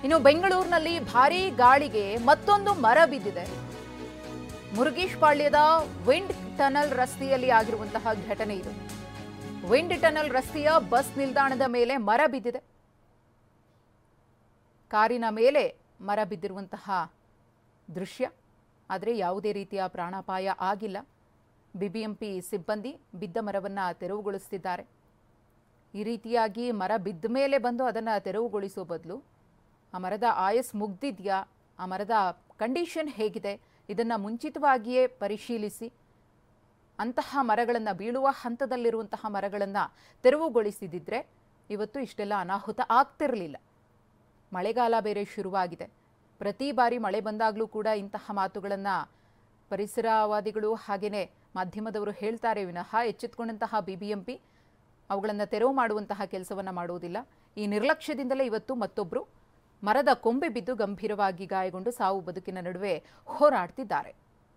ಇನ್ನು ಬೆಂಗಳೂರಿನಲ್ಲಿ ಭಾರೀ ಗಾಳಿಗೆ ಮತ್ತೊಂದು ಮರ ಬಿದ್ದಿದೆ. ಮುರುಗೇಶ್ ಪಾಳ್ಯದ ವಿಂಡ್ ಟನಲ್ ರಸ್ತೆಯಲ್ಲಿ ಆಗಿರುವಂತಹ ಘಟನೆ ಇದು. ವಿಂಡ್ ಟನಲ್ ರಸ್ತೆಯ ಬಸ್ ನಿಲ್ದಾಣದ ಮೇಲೆ ಮರ ಬಿದ್ದಿದೆ. ಕಾರಿನ ಮೇಲೆ ಮರ ಬಿದ್ದಿರುವಂತಹ ದೃಶ್ಯ. ಆದರೆ ಯಾವುದೇ ರೀತಿಯ ಪ್ರಾಣಾಪಾಯ ಆಗಿಲ್ಲ. ಬಿಬಿಎಂಪಿ ಸಿಬ್ಬಂದಿ ಬಿದ್ದ ಮರವನ್ನು ತೆರವುಗೊಳಿಸುತ್ತಿದ್ದಾರೆ. ಈ ರೀತಿಯಾಗಿ ಮರ ಬಿದ್ದ ಮೇಲೆ ಬಂದು ಅದನ್ನು ತೆರವುಗೊಳಿಸೋ ಬದಲು ಆ ಮರದ ಆಯಸ್ ಮುಗ್ದಿದೆಯಾ, ಆ ಮರದ ಕಂಡೀಷನ್ ಹೇಗಿದೆ, ಇದನ್ನು ಮುಂಚಿತವಾಗಿಯೇ ಪರಿಶೀಲಿಸಿ ಅಂತಹ ಮರಗಳನ್ನು, ಬೀಳುವ ಹಂತದಲ್ಲಿರುವಂತಹ ಮರಗಳನ್ನು ತೆರವುಗೊಳಿಸಿದಿದ್ರೆ ಇವತ್ತು ಇಷ್ಟೆಲ್ಲ ಅನಾಹುತ ಆಗ್ತಿರಲಿಲ್ಲ. ಮಳೆಗಾಲ ಬೇರೆ ಶುರುವಾಗಿದೆ. ಪ್ರತಿ ಬಾರಿ ಮಳೆ ಬಂದಾಗಲೂ ಕೂಡ ಇಂತಹ ಮಾತುಗಳನ್ನು ಪರಿಸರವಾದಿಗಳು ಹಾಗೆಯೇ ಮಾಧ್ಯಮದವರು ಹೇಳ್ತಾರೆ ವಿನಃ ಎಚ್ಚೆತ್ತುಕೊಂಡಂತಹ ಬಿಬಿಎಂಪಿ ಅವುಗಳನ್ನು ತೆರವು ಮಾಡುವಂತಹ ಕೆಲಸವನ್ನು ಮಾಡುವುದಿಲ್ಲ. ಈ ನಿರ್ಲಕ್ಷ್ಯದಿಂದಲೇ ಇವತ್ತು ಮತ್ತೊಬ್ಬರು ಮರದ ಕೊಂಬೆ ಬಿದ್ದು ಗಂಭೀರವಾಗಿ ಗಾಯಗೊಂಡು ಸಾವು ಬದುಕಿನ ನಡುವೆ ಹೋರಾಡ್ತಿದ್ದಾರೆ.